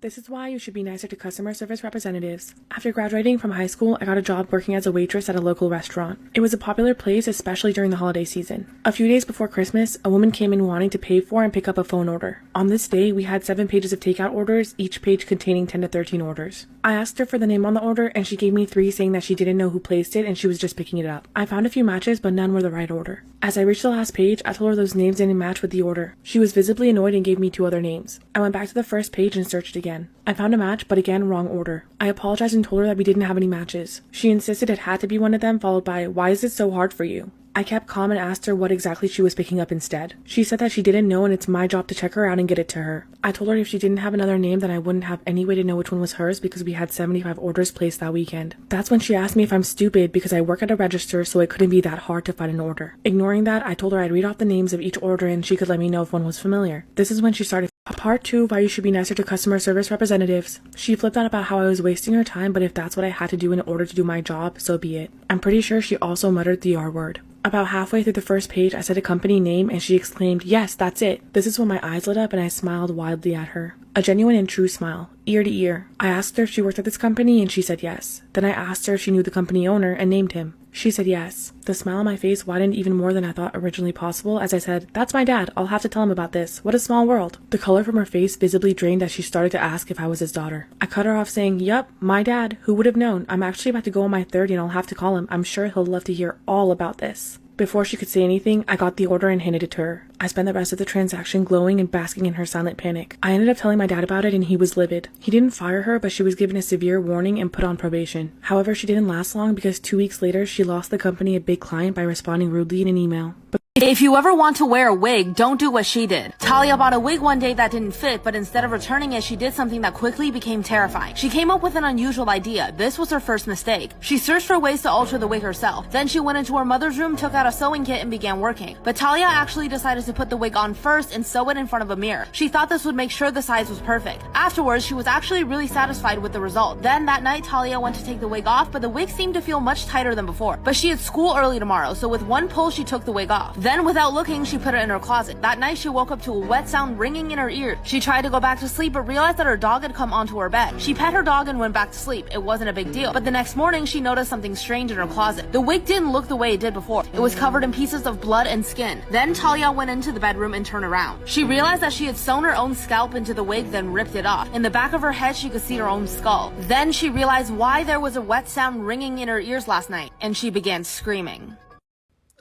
This is why you should be nicer to customer service representatives. After graduating from high school, I got a job working as a waitress at a local restaurant. It was a popular place, especially during the holiday season. A few days before Christmas, a woman came in wanting to pay for and pick up a phone order. On this day, we had 7 pages of takeout orders, each page containing 10 to 13 orders. I asked her for the name on the order, and she gave me 3 saying that she didn't know who placed it and she was just picking it up. I found a few matches, but none were the right order. As I reached the last page, I told her those names didn't match with the order. She was visibly annoyed and gave me 2 other names. I went back to the first page and searched again. I found a match, but again, wrong order. I apologized and told her that we didn't have any matches. She insisted it had to be one of them, followed by, "Why is it so hard for you?" I kept calm and asked her what exactly she was picking up instead. She said that she didn't know and it's my job to check her out and get it to her. I told her if she didn't have another name then I wouldn't have any way to know which one was hers because we had 75 orders placed that weekend. That's when she asked me if I'm stupid because I work at a register so it couldn't be that hard to find an order. Ignoring that, I told her I'd read off the names of each order and she could let me know if one was familiar. This is when she started Part 2, why you should be nicer to customer service representatives. She flipped out about how I was wasting her time, but if that's what I had to do in order to do my job, so be it. I'm pretty sure she also muttered the R word. About halfway through the first page, I said a company name and she exclaimed, "Yes, that's it." This is when my eyes lit up and I smiled wildly at her. A genuine and true smile, ear to ear. I asked her if she worked at this company and she said yes. Then I asked her if she knew the company owner and named him. She said yes. The smile on my face widened even more than I thought originally possible as I said, "That's my dad. I'll have to tell him about this. What a small world." The color from her face visibly drained as she started to ask if I was his daughter. I cut her off saying, "Yup, my dad. Who would have known? I'm actually about to go on my 30 and I'll have to call him. I'm sure he'll love to hear all about this." Before she could say anything, I got the order and handed it to her. I spent the rest of the transaction glowing and basking in her silent panic. I ended up telling my dad about it and he was livid. He didn't fire her, but she was given a severe warning and put on probation. However, she didn't last long because 2 weeks later, she lost the company a big client by responding rudely in an email. If you ever want to wear a wig, don't do what she did. Talia bought a wig one day that didn't fit, but instead of returning it, she did something that quickly became terrifying. She came up with an unusual idea. This was her first mistake. She searched for ways to alter the wig herself. Then she went into her mother's room, took out a sewing kit, and began working. But Talia actually decided to put the wig on first and sew it in front of a mirror. She thought this would make sure the size was perfect. Afterwards, she was actually really satisfied with the result. Then that night, Talia went to take the wig off, but the wig seemed to feel much tighter than before. But she had school early tomorrow, so with one pull, she took the wig off. Then, without looking, she put it in her closet. That night, she woke up to a wet sound ringing in her ear. She tried to go back to sleep, but realized that her dog had come onto her bed. She pet her dog and went back to sleep. It wasn't a big deal. But the next morning, she noticed something strange in her closet. The wig didn't look the way it did before. It was covered in pieces of blood and skin. Then Talia went into the bedroom and turned around. She realized that she had sewn her own scalp into the wig, then ripped it off. In the back of her head, she could see her own skull. Then she realized why there was a wet sound ringing in her ears last night, and she began screaming.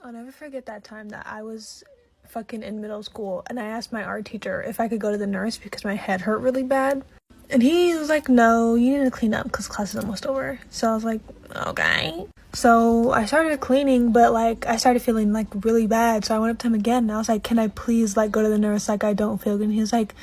I'll never forget that time that I was fucking in middle school and I asked my art teacher if I could go to the nurse because my head hurt really bad. And he was like, "No, you need to clean up because class is almost over." So I was like, "Okay." So I started cleaning, but like I started feeling like really bad. So I went up to him again and I was like, "Can I please like go to the nurse? Like I don't feel good." And he was like,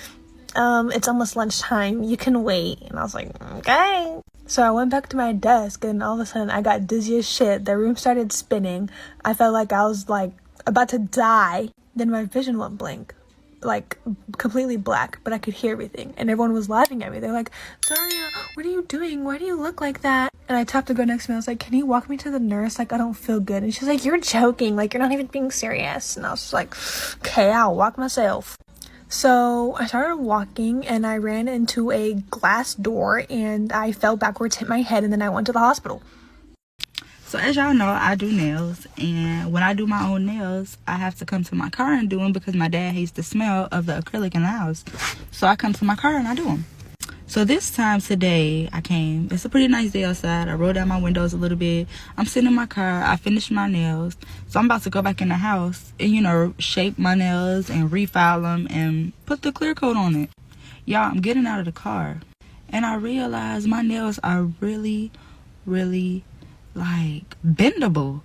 "It's almost lunchtime. You can wait." And I was like, "Okay." So I went back to my desk and all of a sudden I got dizzy as shit. The room started spinning. I felt like I was like about to die. Then my vision went blank, like completely black, but I could hear everything. And everyone was laughing at me. They're like, "Daria, what are you doing? Why do you look like that?" And I tapped the girl next to me. I was like, "Can you walk me to the nurse? Like, I don't feel good." And she's like, "You're joking. Like, you're not even being serious." And I was just like, "Okay, I'll walk myself." So I started walking and I ran into a glass door and I fell backwards, hit my head, and then I went to the hospital. So as y'all know, I do nails, and when I do my own nails, I have to come to my car and do them because my dad hates the smell of the acrylic in the house. So I come to my car and I do them. So this time today, I came. It's a pretty nice day outside. I rolled down my windows a little bit. I'm sitting in my car. I finished my nails. So I'm about to go back in the house and, shape my nails and refile them and put the clear coat on it. Y'all, I'm getting out of the car. And I realize my nails are really, really, bendable.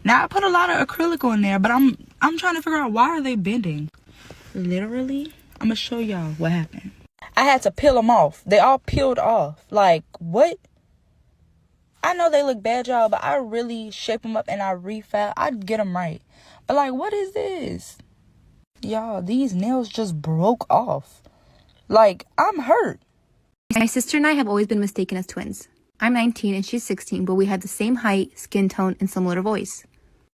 Now, I put a lot of acrylic on there, but I'm trying to figure out why are they bending. Literally, I'm going to show y'all what happened. I had to peel them off. They all peeled off. Like, what? I know they look bad, y'all, but I really shape them up and I refile. I get them right. But, what is this? Y'all, these nails just broke off. I'm hurt. My sister and I have always been mistaken as twins. I'm 19 and she's 16, but we have the same height, skin tone, and similar voice.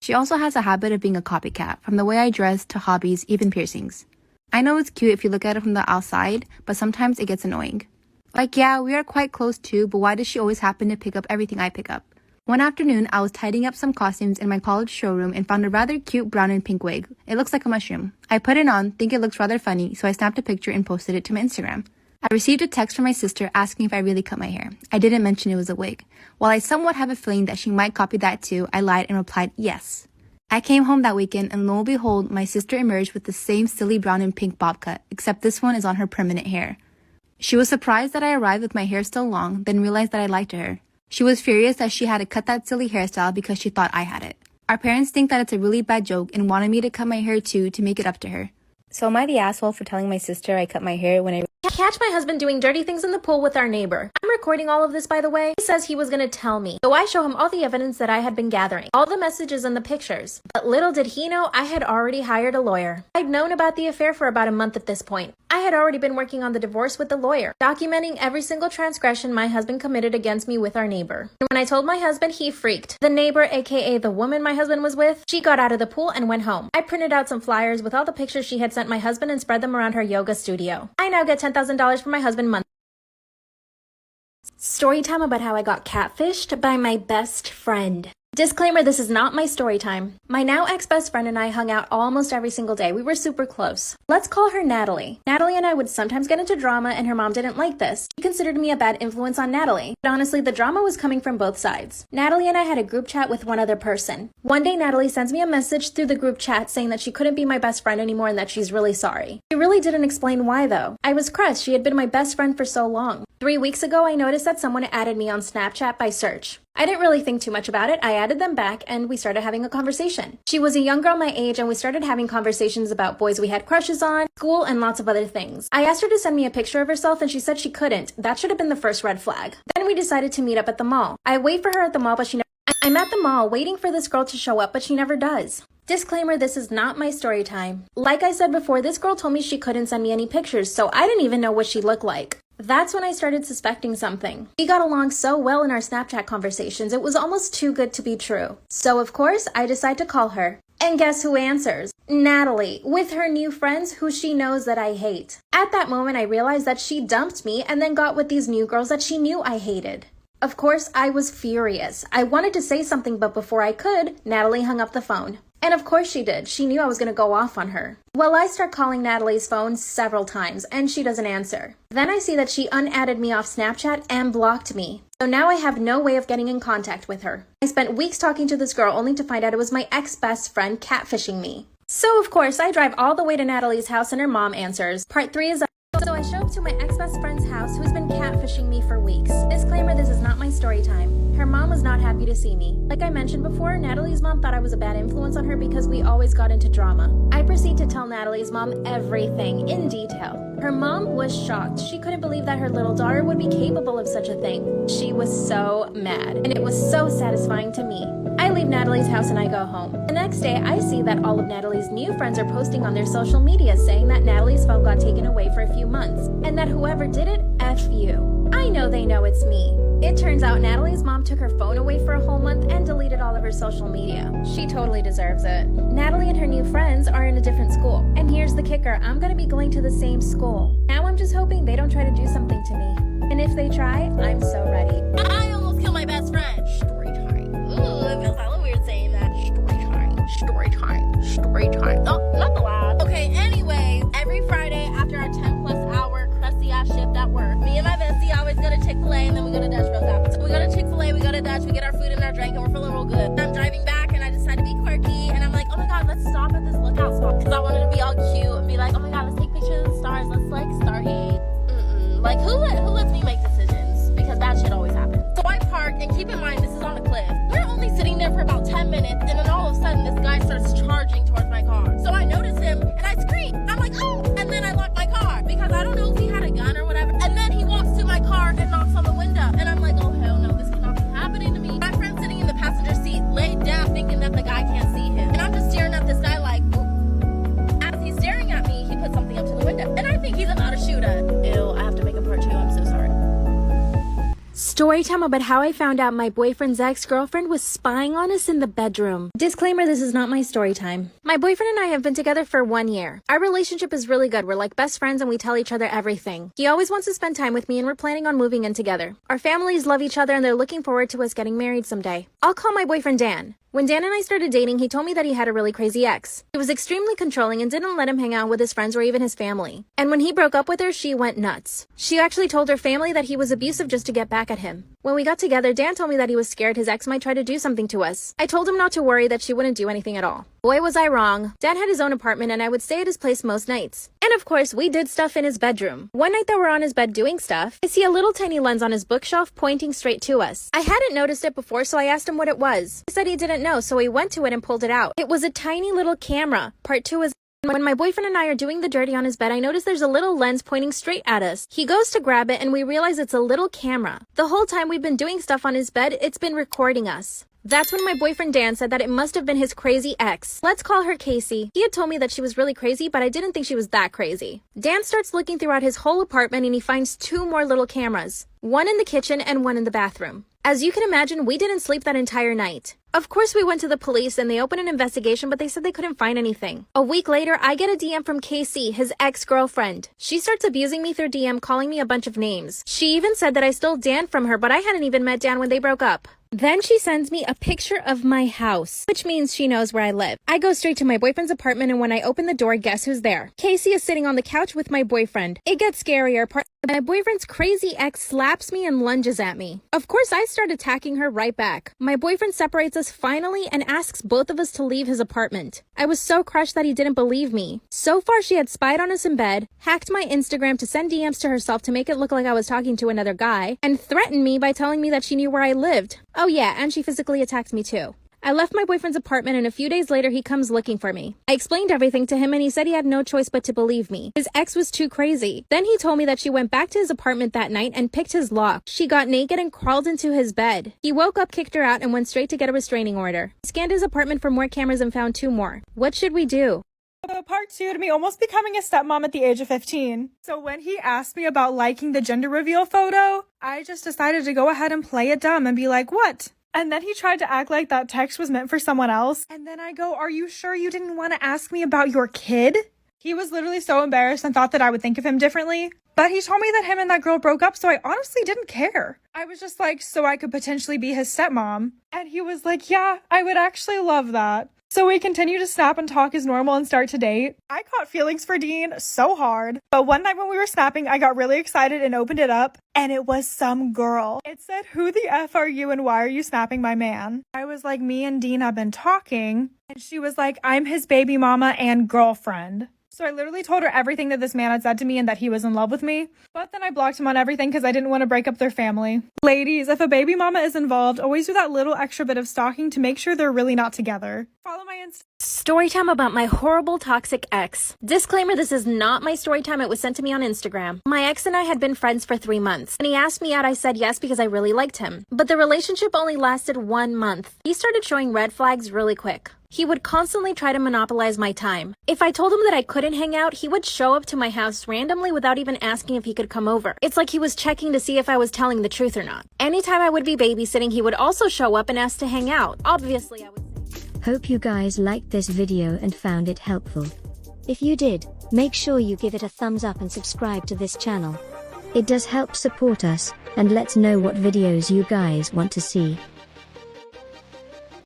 She also has a habit of being a copycat, from the way I dress to hobbies, even piercings. I know it's cute if you look at it from the outside, but sometimes it gets annoying. Like, yeah, we are quite close too, but why does she always happen to pick up everything I pick up? One afternoon, I was tidying up some costumes in my college showroom and found a rather cute brown and pink wig. It looks like a mushroom. I put it on, think it looks rather funny, so I snapped a picture and posted it to my Instagram. I received a text from my sister asking if I really cut my hair. I didn't mention it was a wig. While I somewhat have a feeling that she might copy that too, I lied and replied yes. I came home that weekend and lo and behold, my sister emerged with the same silly brown and pink bob cut, except this one is on her permanent hair. She was surprised that I arrived with my hair still long, then realized that I lied to her. She was furious that she had to cut that silly hairstyle because she thought I had it. Our parents think that it's a really bad joke and wanted me to cut my hair too to make it up to her. So am I the asshole for telling my sister I cut my hair when I catch my husband doing dirty things in the pool with our neighbor? I'm recording all of this, by the way. He says he was gonna tell me. So I show him all the evidence that I had been gathering, all the messages and the pictures. But little did he know I had already hired a lawyer. I'd known about the affair for about a month at this point. I had already been working on the divorce with the lawyer, documenting every single transgression my husband committed against me with our neighbor. And when I told my husband, he freaked. The neighbor, aka the woman my husband was with, she got out of the pool and went home. I printed out some flyers with all the pictures she had sent my husband and spread them around her yoga studio. I now get $10,000 from my husband monthly. Story time about how I got catfished by my best friend. Disclaimer, this is not my story time. My now ex-best friend and I hung out almost every single day. We were super close. Let's call her Natalie. Natalie and I would sometimes get into drama and her mom didn't like this. She considered me a bad influence on Natalie. But honestly, the drama was coming from both sides. Natalie and I had a group chat with one other person. One day, Natalie sends me a message through the group chat saying that she couldn't be my best friend anymore and that she's really sorry. She really didn't explain why though. I was crushed. She had been my best friend for so long. 3 weeks ago, I noticed that someone added me on Snapchat by search. I didn't really think too much about it. I added them back and we started having a conversation. She was a young girl my age and we started having conversations about boys we had crushes on, school, and lots of other things. I asked her to send me a picture of herself and she said she couldn't. That should have been the first red flag. Then we decided to meet up at the mall. I wait for her at the mall, but I'm at the mall waiting for this girl to show up, but she never does. Disclaimer, this is not my story time. Like I said before, this girl told me she couldn't send me any pictures, so I didn't even know what she looked like. That's when I started suspecting something. We got along so well in our Snapchat conversations, it was almost too good to be true. So of course, I decide to call her. And guess who answers? Natalie, with her new friends who she knows that I hate. At that moment, I realized that she dumped me and then got with these new girls that she knew I hated. Of course, I was furious. I wanted to say something, but before I could, Natalie hung up the phone. And of course she did. She knew I was going to go off on her. Well, I start calling Natalie's phone several times, and she doesn't answer. Then I see that she unadded me off Snapchat and blocked me. So now I have no way of getting in contact with her. I spent weeks talking to this girl only to find out it was my ex-best friend catfishing me. So of course, I drive all the way to Natalie's house and her mom answers. Part 3 is... So I show up to my ex-best friend's house who's been catfishing me for weeks. Disclaimer, this is not my story time. Her mom was not happy to see me. Like I mentioned before, Natalie's mom thought I was a bad influence on her because we always got into drama. I proceed to tell Natalie's mom everything in detail. Her mom was shocked. She couldn't believe that her little daughter would be capable of such a thing. She was so mad, and it was so satisfying to me. I leave Natalie's house and I go home. The next day, I see that all of Natalie's new friends are posting on their social media saying that Natalie's phone got taken away for a few months, and that whoever did it, F you. I know they know it's me. It turns out Natalie's mom took her phone away for a whole month and deleted all of her social media. She totally deserves it. Natalie and her new friends are in a different school. And here's the kicker, I'm gonna be going to the same school. Now I'm just hoping they don't try to do something to me. And if they try, I'm so ready. I almost killed my best friend. Story time. Ooh, it feels hella weird saying that. Story time. Story time. Story time. Oh, not the loud. Okay, anyway, every Friday after our 10+ hour crusty ass shift at work, me and my bestie always go to Chick-fil-A and then we go to Dutch Bros after. So we go to Chick-fil-A, we go to Dutch, we get our food and our drink and we're feeling real good. I'm driving back and I decide to be quirky and I'm like, oh my god, let's stop at this lookout spot. Because I wanted to be all cute and be like, oh my god, let's take pictures of the stars, let's like stargate. Like who lets me make decisions? Because that shit always happens. So I park and keep in mind this is on a cliff. We're only sitting there for about 10 minutes and then all of a sudden this guy starts charging towards my car. So I notice him and I scream. I'm like, oh! And then I lock my car because I don't know if he had a gun or whatever. And then he walks to my car and knocks on the window. And I'm like, oh hell no, this cannot be happening to me. My friend sitting in the passenger seat laid down thinking that the guy can't see him. And I'm just staring at this guy like, ooh. As he's staring at me, he puts something up to the window. And I think he's about to shoot us. Ew, I have to make a part 2, I'm so sorry. Storytime about how I found out my boyfriend's ex-girlfriend was spying on us in the bedroom. Disclaimer, this is not my story time. My boyfriend and I have been together for 1 year. Our relationship is really good. We're like best friends and we tell each other everything. He always wants to spend time with me and we're planning on moving in together. Our families love each other and they're looking forward to us getting married someday. I'll call my boyfriend Dan. When Dan and I started dating, he told me that he had a really crazy ex. He was extremely controlling and didn't let him hang out with his friends or even his family. And when he broke up with her, she went nuts. She actually told her family that he was abusive just to get back at him. When we got together, Dan told me that he was scared his ex might try to do something to us. I told him not to worry, that she wouldn't do anything at all. Boy, was I wrong. Dan had his own apartment and I would stay at his place most nights. And of course, we did stuff in his bedroom. One night that we're on his bed doing stuff, I see a little tiny lens on his bookshelf pointing straight to us. I hadn't noticed it before, so I asked him what it was. He said he didn't know, so he went to it and pulled it out. It was a tiny little camera. Part 2 is when my boyfriend and I are doing the dirty on his bed, I notice there's a little lens pointing straight at us. He goes to grab it and we realize it's a little camera. The whole time we've been doing stuff on his bed, it's been recording us. That's when my boyfriend Dan said that it must have been his crazy ex. Let's call her Casey. He had told me that she was really crazy, but I didn't think she was that crazy. Dan starts looking throughout his whole apartment and he finds 2 more little cameras. One in the kitchen and one in the bathroom. As you can imagine, we didn't sleep that entire night. Of course, we went to the police and they opened an investigation, but they said they couldn't find anything. A week later, I get a DM from Casey, his ex-girlfriend. She starts abusing me through DM, calling me a bunch of names. She even said that I stole Dan from her, but I hadn't even met Dan when they broke up. Then she sends me a picture of my house, which means she knows where I live. I go straight to my boyfriend's apartment and when I open the door, guess who's there? Casey is sitting on the couch with my boyfriend. It gets scarier. My boyfriend's crazy ex slaps me and lunges at me. Of course, I start attacking her right back. My boyfriend separates us finally and asks both of us to leave his apartment. I was so crushed that he didn't believe me. So far, she had spied on us in bed, hacked my Instagram to send DMs to herself to make it look like I was talking to another guy, and threatened me by telling me that she knew where I lived. Oh yeah, and she physically attacked me too. I left my boyfriend's apartment and a few days later he comes looking for me. I explained everything to him and he said he had no choice but to believe me. His ex was too crazy. Then he told me that she went back to his apartment that night and picked his lock. She got naked and crawled into his bed. He woke up, kicked her out, and went straight to get a restraining order. He scanned his apartment for more cameras and found 2 more. What should we do? Part 2 to me almost becoming a stepmom at the age of 15. So when he asked me about liking the gender reveal photo, I just decided to go ahead and play it dumb and be like, what? And then he tried to act like that text was meant for someone else. And then I go, are you sure you didn't want to ask me about your kid? He was literally so embarrassed and thought that I would think of him differently. But he told me that him and that girl broke up, so I honestly didn't care. I was just like, so I could potentially be his stepmom. And he was like, yeah, I would actually love that. So we continue to snap and talk as normal and start to date. I caught feelings for Dean so hard. But one night when we were snapping, I got really excited and opened it up. And it was some girl. It said, who the F are you and why are you snapping my man? I was like, me and Dean have been talking. And she was like, I'm his baby mama and girlfriend. So I literally told her everything that this man had said to me and that he was in love with me. But then I blocked him on everything because I didn't want to break up their family. Ladies, if a baby mama is involved, always do that little extra bit of stalking to make sure they're really not together. Follow my Insta. Storytime about my horrible toxic ex. Disclaimer, this is not my storytime. It was sent to me on Instagram. My ex and I had been friends for 3 months. When he asked me out, I said yes because I really liked him. But the relationship only lasted 1 month. He started showing red flags really quick. He would constantly try to monopolize my time. If I told him that I couldn't hang out, he would show up to my house randomly without even asking if he could come over. It's like he was checking to see if I was telling the truth or not. Anytime I would be babysitting, he would also show up and ask to hang out. Obviously, I would say... Hope you guys liked this video and found it helpful. If you did, make sure you give it a thumbs up and subscribe to this channel. It does help support us, and let's know what videos you guys want to see.